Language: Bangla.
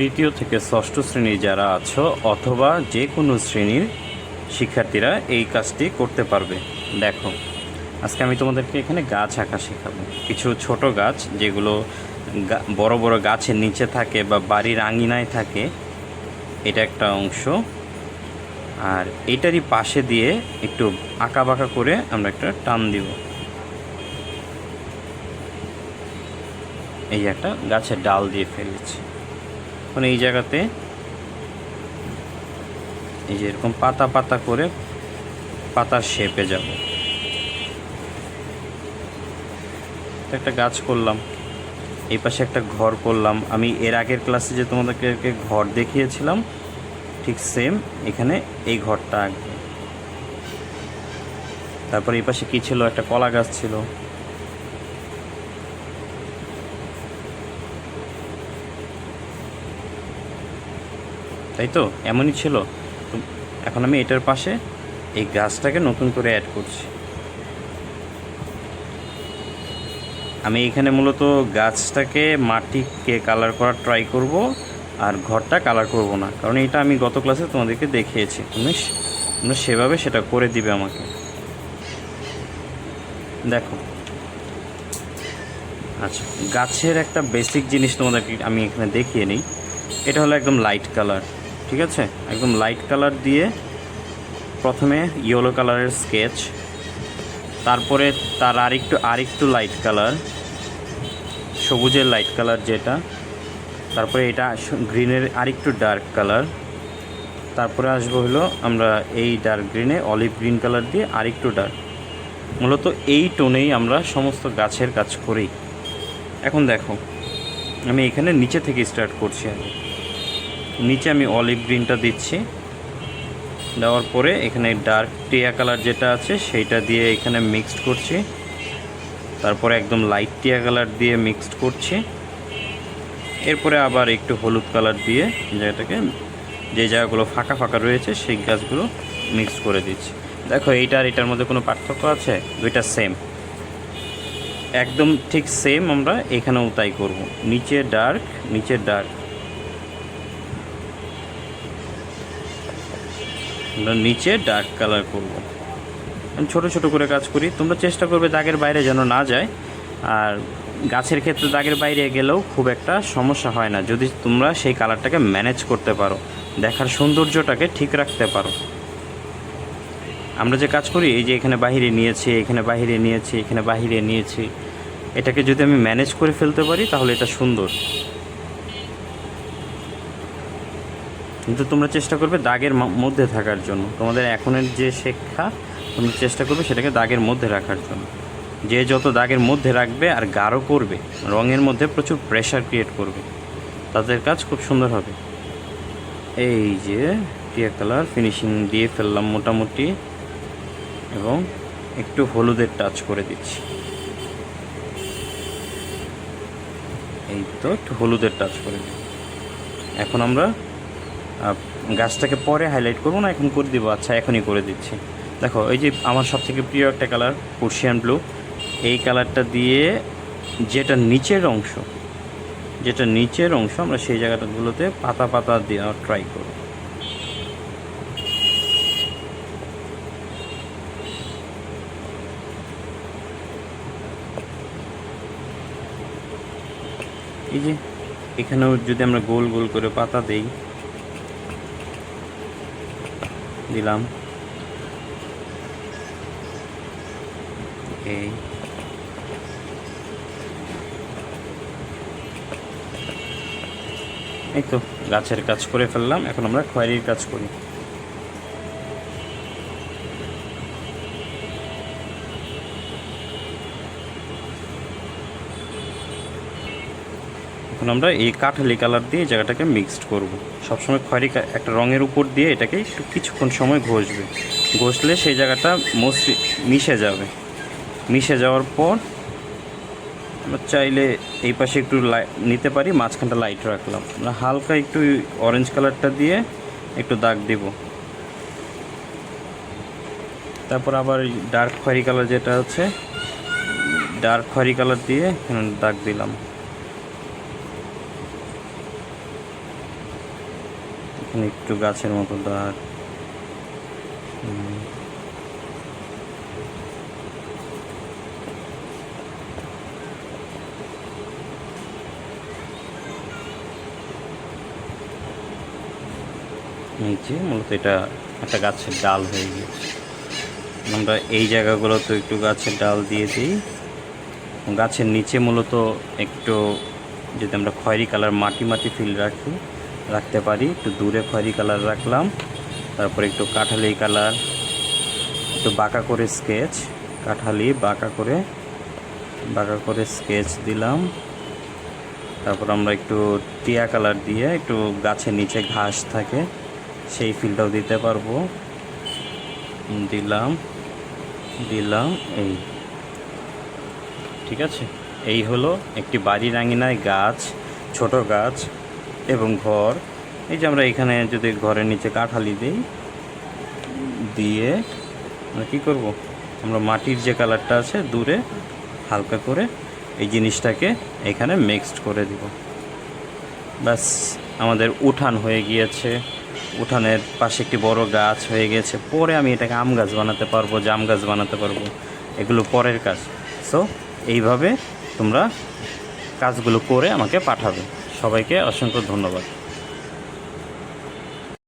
তৃতীয় থেকে ষষ্ঠ শ্রেণী যারা আছো অথবা যে কোনো শ্রেণীর শিক্ষার্থীরা এই কাজটি করতে পারবে। দেখো, আজকে আমি তোমাদেরকে এখানে গাছ আঁকা শেখাবো। কিছু ছোট গাছ যেগুলো বড় বড় গাছের নিচে থাকে বা বাড়ির আঙিনায় থাকে, এটা একটা অংশ। আর এটারই পাশে দিয়ে একটু আঁকা বাঁকা করে আমরা একটা টান দিব। এই একটা গাছের ডাল দিয়ে ফেলেছি। এখন এই জায়গাতে এই যে এরকম পাতা পাতা করে পাতার শেপে যাব। একটা গাছ করলাম, এই পাশে একটা ঘর করলাম। আমি এর আগের ক্লাসে যে তোমাদেরকে ঘর দেখিয়েছিলাম ঠিক সেম এখানে এই ঘরটা আঁকবে। তারপর এই পাশে কী ছিল, একটা কলা গাছ ছিল। তাই তো, এমনই ছিল। তো এখন আমি এটার পাশে এই গাছটাকে নতুন করে অ্যাড করছি। আমি এখানে মূলত গাছটাকে মাটিকে কালার করার ট্রাই করব, আর ঘরটা কালার করব না, কারণ এটা আমি গত ক্লাসে তোমাদেরকে দেখিয়েছি। তুমি সেভাবে সেটা করে দিবে আমাকে। দেখো, আচ্ছা, গাছের একটা বেসিক জিনিস তোমাদেরকে আমি এখানে দেখিয়ে নিই। এটা হলো একদম লাইট কালার, ঠিক আছে? একদম লাইট কালার দিয়ে প্রথমে ইয়েলো কালারের স্কেচ, তারপরে তার আরেকটু লাইট কালার, সবুজের লাইট কালার যেটা, তারপরে এটা গ্রিনের আরেকটু ডার্ক কালার, তারপরে আসবো হলো আমরা এই ডার্ক গ্রিনে অলিভ গ্রিন কালার দিয়ে আরেকটু ডার্ক। মূলত এই টোনেই আমরা সমস্ত গাছের কাজ করি। এখন দেখো, আমি এখানে নিচে থেকে স্টার্ট করছি। আগে নিচে আমি অলিভ গ্রিনটা দিচ্ছি, দেওয়ার পরে এখানে ডার্ক টিয়া কালার যেটা আছে সেইটা দিয়ে এখানে মিক্সড করছি, তারপরে একদম লাইট টিয়া কালার দিয়ে মিক্সড করছি, এরপরে আবার একটু হলুদ কালার দিয়ে যেটাকে যে জায়গাগুলো ফাঁকা ফাঁকা রয়েছে সেই গাছগুলো মিক্স করে দিচ্ছি। দেখো, এটার মধ্যে কোনো পার্থক্য আছে? দুইটা সেম, একদম ঠিক সেম। আমরা এখানেও তাই করব, নিচে ডার্ক আমরা নিচে ডার্ক কালার করব। ছোট ছোট করে কাজ করি। তোমরা চেষ্টা করবে দাগের বাইরে যেন না যায়। আর গাছের ক্ষেত্রে দাগের বাইরে গেলেও খুব একটা সমস্যা হয় না, যদি তোমরা সেই কালারটাকে ম্যানেজ করতে পারো, দেখার সৌন্দর্যটাকে ঠিক রাখতে পারো। আমরা যে কাজ করি, এই যে এখানে বাহিরে নিয়েছি, এখানে বাহিরে নিয়েছি, এখানে বাহিরে নিয়েছি, এটাকে যদি আমি ম্যানেজ করে ফেলতে পারি তাহলে এটা সুন্দর। কিন্তু তোমরা চেষ্টা করবে দাগের মধ্যে থাকার জন্য। তোমাদের এখনের যে শিক্ষা, তোমরা চেষ্টা করবে সেটাকে দাগের মধ্যে রাখার জন্য। যে যত দাগের মধ্যে রাখবে আর গাঢ় করবে, রঙের মধ্যে প্রচুর প্রেশার ক্রিয়েট করবে, তাদের কাজ খুব সুন্দর হবে। এই যে টিয়া কালার ফিনিশিং দিয়ে ফেললাম মোটামুটি, এবং একটু হলুদের টাচ করে দিচ্ছি। এই তো একটু হলুদের টাচ করে দিই। এখন আমরা গাছটাকে পরে হাইলাইট করবো না, এখন করে দিব। আচ্ছা, এখনই করে দিচ্ছি। দেখো, এই যে আমার সবথেকে প্রিয় একটা কালার পার্সিয়ান ব্লু, এই কালারটা দিয়ে যেটা নিচের অংশ আমরা সেই জায়গাটাগুলোতে পাতা পাতা দেওয়ার ট্রাই করব। এই যে এখানেও যদি আমরা গোল গোল করে পাতা দিলাম, এই তো গাছের কাজ করে ফেললাম। এখন আমরা খয়েরির কাজ করি। এখন আমরা এই কাঠালি কালার দিয়ে জায়গাটাকে মিক্সড করব। সবসময় খয়েরি একটা রঙের উপর দিয়ে এটাকে একটু কিছুক্ষণ সময় ঘষলে সেই জায়গাটা মিশে যাওয়ার পর আমরা চাইলে এই পাশে একটু নিতে পারি, মাঝখানটা লাইট রাখলাম। আমরা হালকা একটু অরেঞ্জ কালারটা দিয়ে একটু দাগ দিব, তারপর আবার ডার্ক খয়েরি কালার যেটা আছে, ডার্ক খয়েরি কালার দিয়ে দাগ দিলাম। এখানে একটু গাছের মতো দাগ। নিচে মূলত এটা একটা গাছের ডাল হয়ে গিয়েছে। আমরা এই জায়গাগুলোতে একটু গাছের ডাল দিয়ে দিই। গাছের নিচে মূলত একটু যদি আমরা খয়েরি কালার মাটি মাটি ফিল রাখতে পারি, একটু দূরে খয়েরি কালার রাখলাম, তারপরে একটু কাঠালি কালার, একটু বাঁকা করে স্কেচ, কাঠালি বাঁকা করে স্কেচ দিলাম। তারপর আমরা একটু টিয়া কালার দিয়ে একটু গাছের নিচে ঘাস থাকে সেই ফিলটাও দিতে পারবো। দিলাম এই, ঠিক আছে। এই হলো একটি বাড়ির আঙিনায় গাছ, ছোট গাছ এবং ঘর। এই যে আমরা এখানে যদি ঘরের নিচে কাঠালি দিয়ে আমরা কী করব, আমরা মাটির যে কালারটা আছে দূরে হালকা করে এই জিনিসটাকে এখানে মিক্সড করে দিব। ব্যাস, আমাদের উঠান হয়ে গিয়েছে। উঠানের পাশে একটি বড় গাছ হয়ে গেছে। পরে আমি এটাকে আম গাছ বানাতে পারবো, জাম গাছ বানাতে পারবো, এগুলো পরের কাজ। সো এইভাবে তোমরা কাজগুলো করে আমাকে পাঠাবে। সবাইকে অসংখ্য ধন্যবাদ।